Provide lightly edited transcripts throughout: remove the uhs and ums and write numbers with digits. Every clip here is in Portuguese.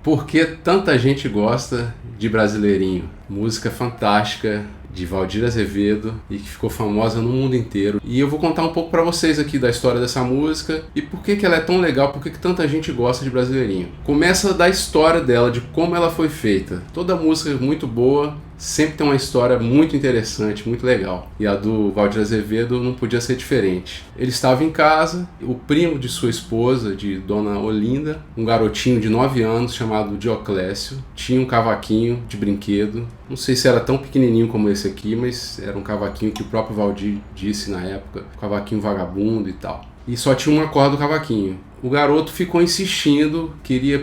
Por que tanta gente gosta de Brasileirinho? Música fantástica de Valdir Azevedo e que ficou famosa no mundo inteiro. E eu vou contar um pouco para vocês aqui da história dessa música e por que ela é tão legal, por que tanta gente gosta de Brasileirinho. Começa da história dela, de como ela foi feita. Toda música muito boa, sempre tem uma história muito interessante, muito legal. E a do Valdir Azevedo não podia ser diferente. Ele estava em casa, o primo de sua esposa, de Dona Olinda, um garotinho de 9 anos chamado Dioclésio, tinha um cavaquinho de brinquedo. Não sei se era tão pequenininho como esse aqui, mas era um cavaquinho que o próprio Valdir disse na época, um cavaquinho vagabundo e tal. E só tinha uma corda do cavaquinho. O garoto ficou insistindo,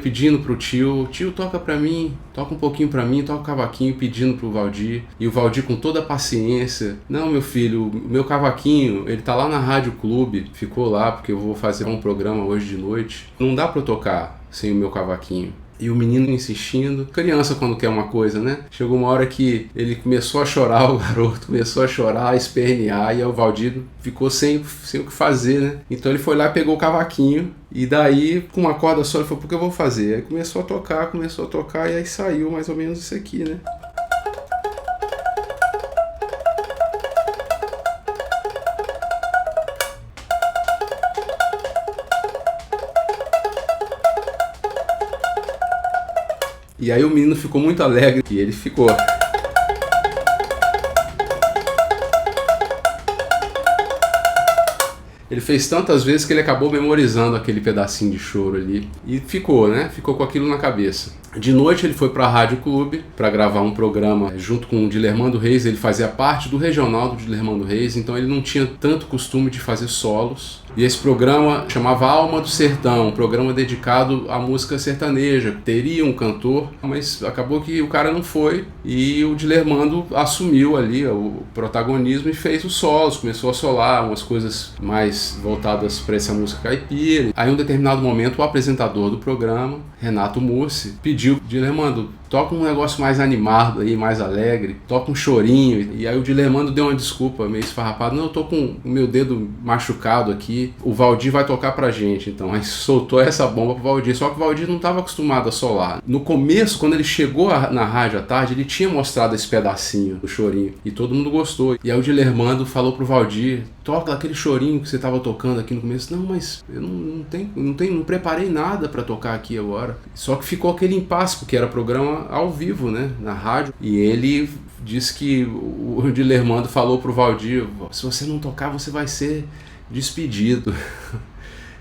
pedindo pro tio, toca pra mim, toca um pouquinho pra mim, toca o cavaquinho, pedindo pro Valdir. E o Valdir com toda a paciência, não meu filho, o meu cavaquinho, ele tá lá na Rádio Clube, ficou lá porque eu vou fazer um programa hoje de noite. Não dá pra eu tocar sem o meu cavaquinho. E o menino insistindo, criança quando quer uma coisa, né? Chegou uma hora que ele começou a chorar, o garoto começou a chorar, a espernear, e o Valdir ficou sem o que fazer, né? Então ele foi lá, pegou o cavaquinho, e daí, com uma corda só, ele falou, por que eu vou fazer? Aí começou a tocar, e aí saiu mais ou menos isso aqui, né? E aí o menino ficou muito alegre e ele ficou. Ele fez tantas vezes que ele acabou memorizando aquele pedacinho de choro ali. E ficou, né? Ficou com aquilo na cabeça. De noite ele foi para a Rádio Clube para gravar um programa junto com o Dilermando Reis. Ele fazia parte do regional do Dilermando Reis, então ele não tinha tanto costume de fazer solos. E esse programa chamava Alma do Sertão, um programa dedicado à música sertaneja. Teria um cantor, mas acabou que o cara não foi e o Dilermando assumiu ali o protagonismo e fez os solos, começou a solar umas coisas mais voltadas para essa música caipira. Aí em um determinado momento o apresentador do programa, Renato Mussi, pediu, Dilermando, toca um negócio mais animado aí, mais alegre, toca um chorinho. E aí o Dilermando deu uma desculpa meio esfarrapado, não, eu tô com o meu dedo machucado aqui, o Valdir vai tocar pra gente. Então aí soltou essa bomba pro Valdir, só que o Valdir não estava acostumado a solar. No começo, quando ele chegou na rádio à tarde, ele tinha mostrado esse pedacinho do chorinho e todo mundo gostou. E aí o Dilermando falou pro Valdir, toca aquele chorinho que você estava tocando aqui no começo. Não, mas eu não preparei nada para tocar aqui agora. Só que ficou aquele impasse, porque era programa ao vivo, né, na rádio. E ele disse que o Dilermando falou pro Valdir, se você não tocar, você vai ser despedido.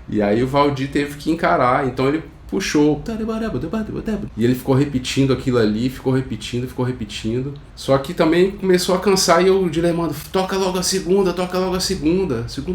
E aí o Valdir teve que encarar, então ele puxou e ele ficou repetindo aquilo ali, ficou repetindo. Só que também começou a cansar e o Dilermando, toca logo a segunda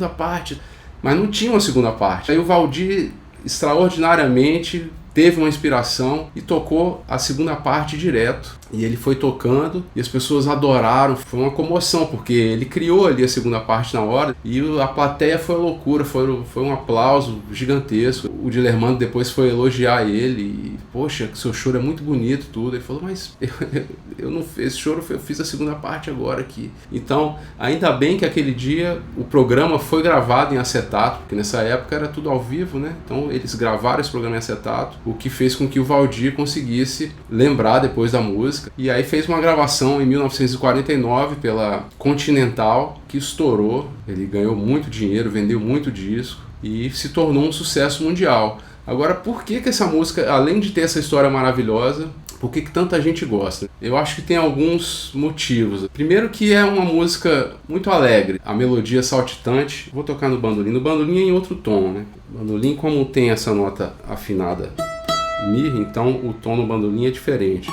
parte. Mas não tinha uma segunda parte. Aí o Valdir, extraordinariamente, teve uma inspiração e tocou a segunda parte direto. E ele foi tocando e as pessoas adoraram, foi uma comoção, porque ele criou ali a segunda parte na hora e a plateia foi loucura, foi um aplauso gigantesco. O Dilermando depois foi elogiar ele e, poxa, seu choro é muito bonito tudo. Ele falou, mas eu não fiz esse choro, eu fiz a segunda parte agora aqui. Então, ainda bem que aquele dia o programa foi gravado em acetato, porque nessa época era tudo ao vivo, né? Então eles gravaram esse programa em acetato, o que fez com que o Valdir conseguisse lembrar depois da música. E aí fez uma gravação em 1949 pela Continental, que estourou. Ele ganhou muito dinheiro, vendeu muito disco e se tornou um sucesso mundial. Agora, por que essa música, além de ter essa história maravilhosa, por que tanta gente gosta? Eu acho que tem alguns motivos. Primeiro que é uma música muito alegre, a melodia saltitante. Vou tocar no bandolim. No bandolim é em outro tom, né? O bandolim, como tem essa nota afinada Mi, então o tom no bandolim é diferente.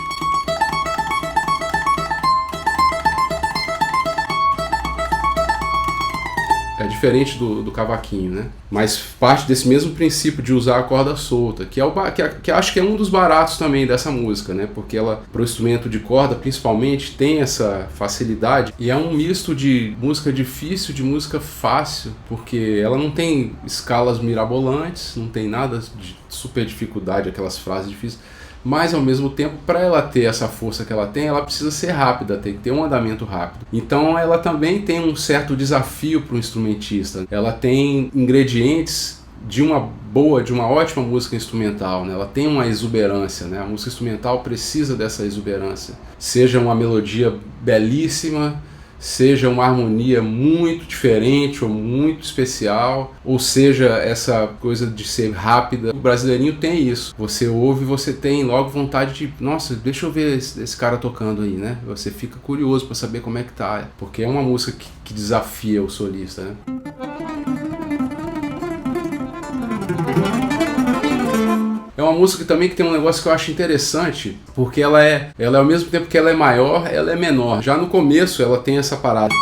É diferente do cavaquinho, né? Mas parte desse mesmo princípio de usar a corda solta, que acho que é um dos baratos também dessa música, né? Porque ela, pro instrumento de corda, principalmente, tem essa facilidade e é um misto de música difícil, de música fácil, porque ela não tem escalas mirabolantes, não tem nada de super dificuldade, aquelas frases difíceis. Mas ao mesmo tempo, para ela ter essa força que ela tem, ela precisa ser rápida, tem que ter um andamento rápido. Então ela também tem um certo desafio para o instrumentista. Ela tem ingredientes de uma ótima música instrumental, né? Ela tem uma exuberância, né? A música instrumental precisa dessa exuberância. Seja uma melodia belíssima, seja uma harmonia muito diferente ou muito especial, ou seja essa coisa de ser rápida. O brasileirinho tem isso. Você ouve, você tem logo vontade de, nossa, deixa eu ver esse cara tocando aí, né? Você fica curioso para saber como é que tá, porque é uma música que desafia o solista, né? É uma música também que tem um negócio que eu acho interessante, porque ela ao mesmo tempo que ela é maior, ela é menor. Já no começo ela tem essa parada.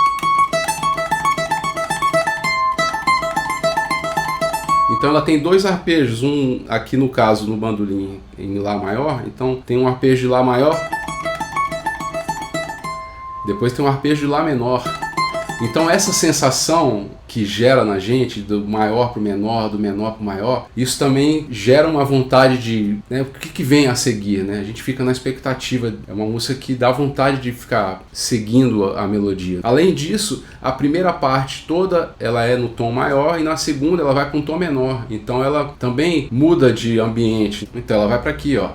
Então ela tem dois arpejos, um aqui no caso no bandolim em Lá maior, então tem um arpejo de Lá maior, depois tem um arpejo de Lá menor. Então essa sensação que gera na gente, do maior para o menor, do menor para o maior, isso também gera uma vontade de, né, o que vem a seguir, né? A gente fica na expectativa, é uma música que dá vontade de ficar seguindo a melodia. Além disso, a primeira parte toda ela é no tom maior e na segunda ela vai para um tom menor, então ela também muda de ambiente, então ela vai para aqui, ó.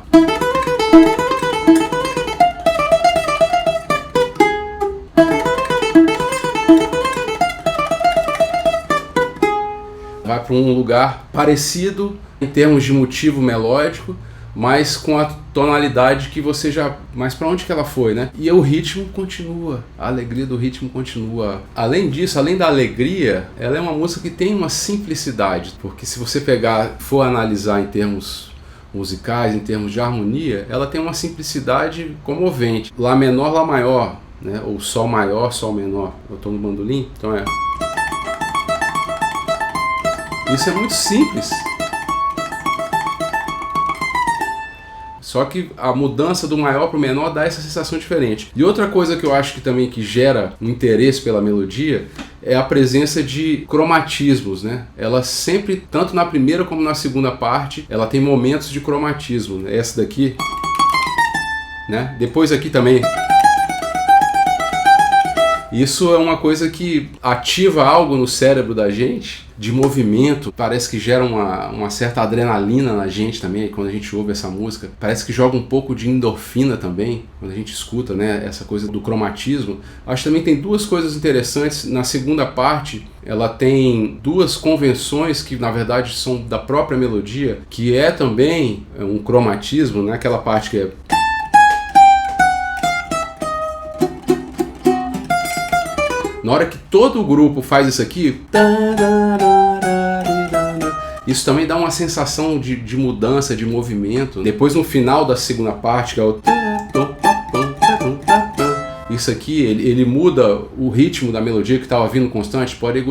Vai para um lugar parecido em termos de motivo melódico, mas com a tonalidade que você já... Mas para onde que ela foi, né? E o ritmo continua, a alegria do ritmo continua. Além disso, além da alegria, ela é uma música que tem uma simplicidade, porque se você for analisar em termos musicais, em termos de harmonia, ela tem uma simplicidade comovente. Lá menor, Lá maior, né? Ou Sol maior, Sol menor. Eu estou no bandolim, então é... Isso é muito simples. Só que a mudança do maior para o menor dá essa sensação diferente. E outra coisa que eu acho que também que gera um interesse pela melodia é a presença de cromatismos, né? Ela sempre, tanto na primeira como na segunda parte, ela tem momentos de cromatismo, né? Essa daqui, né? Depois aqui também. Isso é uma coisa que ativa algo no cérebro da gente, de movimento, parece que gera uma certa adrenalina na gente também, quando a gente ouve essa música. Parece que joga um pouco de endorfina também, quando a gente escuta, né, essa coisa do cromatismo. Acho que também tem duas coisas interessantes. Na segunda parte, ela tem duas convenções que, na verdade, são da própria melodia, que é também um cromatismo, né, aquela parte que é... Na hora que todo o grupo faz isso aqui, isso também dá uma sensação de mudança, de movimento. Depois no final da segunda parte, que é o... Isso aqui, ele muda o ritmo da melodia que estava vindo constante. Ele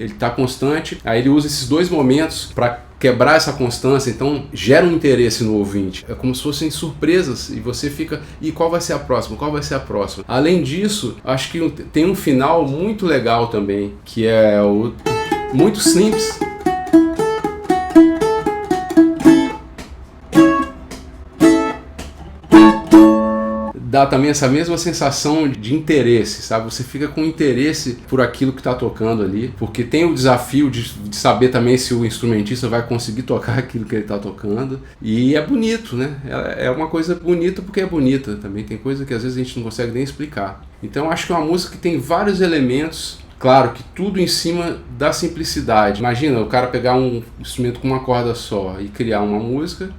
está constante, aí ele usa esses dois momentos para quebrar essa constância, então gera um interesse no ouvinte. É como se fossem surpresas e você fica, e qual vai ser a próxima? Qual vai ser a próxima? Além disso, acho que tem um final muito legal também, que é muito simples. Dá também essa mesma sensação de interesse, sabe? Você fica com interesse por aquilo que está tocando ali, porque tem o desafio de saber também se o instrumentista vai conseguir tocar aquilo que ele está tocando, e é bonito, né? É uma coisa bonita porque é bonita, também tem coisa que às vezes a gente não consegue nem explicar. Então acho que é uma música que tem vários elementos, claro que tudo em cima da simplicidade. Imagina o cara pegar um instrumento com uma corda só e criar uma música,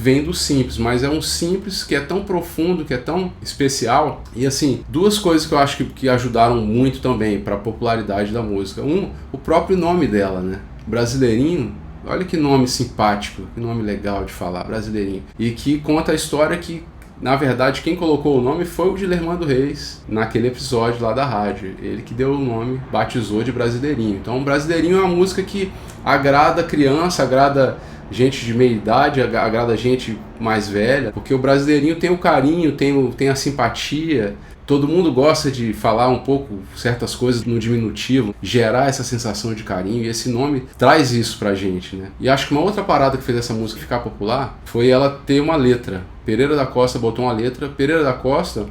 vem do simples, mas é um simples que é tão profundo, que é tão especial. E assim, duas coisas que eu acho que ajudaram muito também para a popularidade da música. O próprio nome dela, né? Brasileirinho, olha que nome simpático, que nome legal de falar, Brasileirinho. E que conta a história que, na verdade, quem colocou o nome foi o Dilermando Reis, naquele episódio lá da rádio. Ele que deu o nome, batizou de Brasileirinho. Então, Brasileirinho é uma música que agrada criança, agrada gente de meia idade, agrada gente mais velha, porque o brasileirinho tem o carinho, tem a simpatia. Todo mundo gosta de falar um pouco certas coisas no diminutivo, gerar essa sensação de carinho, e esse nome traz isso pra gente, né? E acho que uma outra parada que fez essa música ficar popular foi ela ter uma letra. Pereira da Costa botou uma letra. Pereira da Costa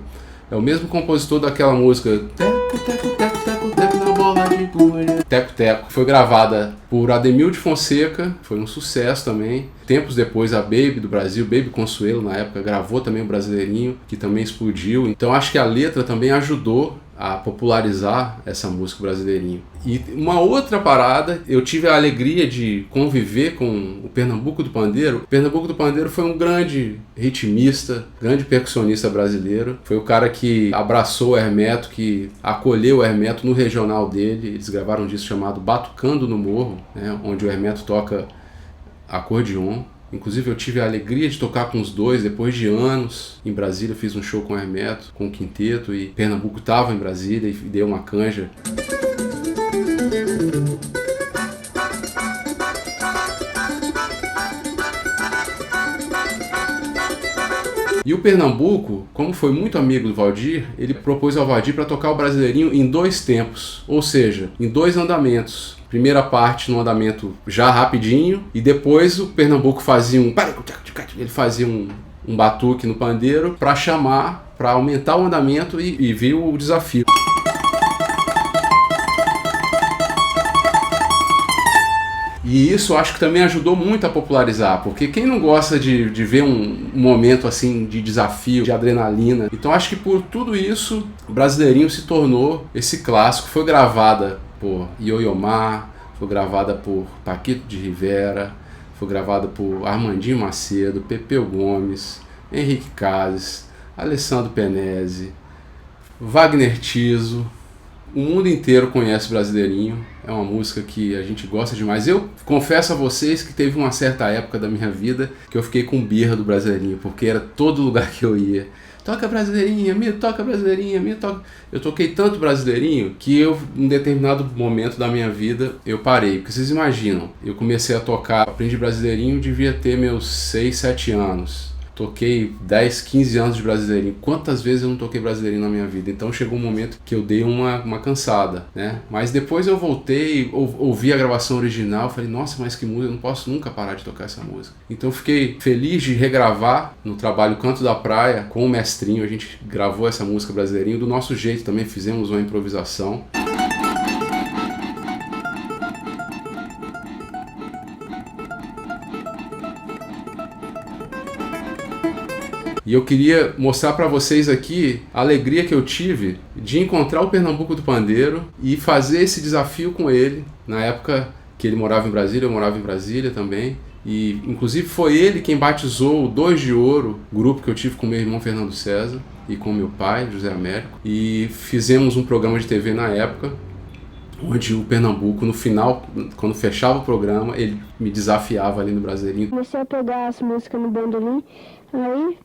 é o mesmo compositor daquela música Teco, teco, teco, teco, teco na bola de gude. Teco Teco foi gravada por Ademil de Fonseca, foi um sucesso também. Tempos depois a Baby do Brasil, Baby Consuelo na época, gravou também o Brasileirinho, que também explodiu. Então acho que a letra também ajudou a popularizar essa música Brasileirinho. E uma outra parada, eu tive a alegria de conviver com o Pernambuco do Pandeiro. O Pernambuco do Pandeiro foi um grande ritmista, grande percussionista brasileiro. Foi o cara que abraçou o Hermeto, que acolheu o Hermeto no regional dele. Eles gravaram um disco chamado Batucando no Morro, né, onde o Hermeto toca acordeon. Inclusive eu tive a alegria de tocar com os dois depois de anos. Em Brasília fiz um show com o Hermeto, com o quinteto, e Pernambuco estava em Brasília e deu uma canja. E o Pernambuco, como foi muito amigo do Valdir, ele propôs ao Valdir para tocar o Brasileirinho em 2 tempos, ou seja, em 2 andamentos. Primeira parte no andamento já rapidinho, e depois o Pernambuco fazia um batuque no pandeiro para chamar, para aumentar o andamento e viu o desafio. E isso acho que também ajudou muito a popularizar, porque quem não gosta de ver um momento assim de desafio, de adrenalina? Então acho que por tudo isso, o Brasileirinho se tornou esse clássico. Foi gravada por Yo-Yo Ma, foi gravada por Paquito de Rivera, foi gravada por Armandinho Macedo, Pepeu Gomes, Henrique Cases, Alessandro Penese, Wagner Tiso. O mundo inteiro conhece Brasileirinho, é uma música que a gente gosta demais. Eu confesso a vocês que teve uma certa época da minha vida que eu fiquei com birra do Brasileirinho, porque era todo lugar que eu ia. Toca Brasileirinha, me toca Brasileirinha, me toca. Eu toquei tanto Brasileirinho que eu, em determinado momento da minha vida, eu parei. Porque vocês imaginam, eu comecei a tocar, aprendi Brasileirinho, devia ter meus 6, 7 anos. Toquei 10, 15 anos de Brasileirinho. Quantas vezes eu não toquei Brasileirinho na minha vida? Então chegou um momento que eu dei uma cansada, né? Mas depois eu voltei, ouvi a gravação original, falei, nossa, mas que música, eu não posso nunca parar de tocar essa música. Então fiquei feliz de regravar no trabalho Canto da Praia com o Mestrinho. A gente gravou essa música Brasileirinho do nosso jeito também, fizemos uma improvisação. E eu queria mostrar para vocês aqui a alegria que eu tive de encontrar o Pernambuco do Pandeiro e fazer esse desafio com ele. Na época que ele morava em Brasília, eu morava em Brasília também. E inclusive foi ele quem batizou o Dois de Ouro, grupo que eu tive com meu irmão Fernando César e com meu pai, José Américo. E fizemos um programa de TV na época, onde o Pernambuco, no final, quando fechava o programa, ele me desafiava ali no Brasileirinho. Comecei a pegar as músicas no bandolim, aí...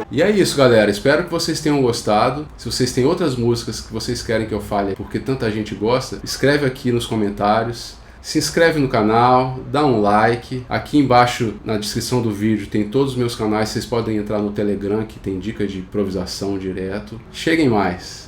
E é isso, galera. Espero que vocês tenham gostado. Se vocês têm outras músicas que vocês querem que eu fale porque tanta gente gosta, escreve aqui nos comentários. Se inscreve no canal, dá um like. Aqui embaixo na descrição do vídeo tem todos os meus canais. Vocês podem entrar no Telegram que tem dica de improvisação direto. Cheguem mais!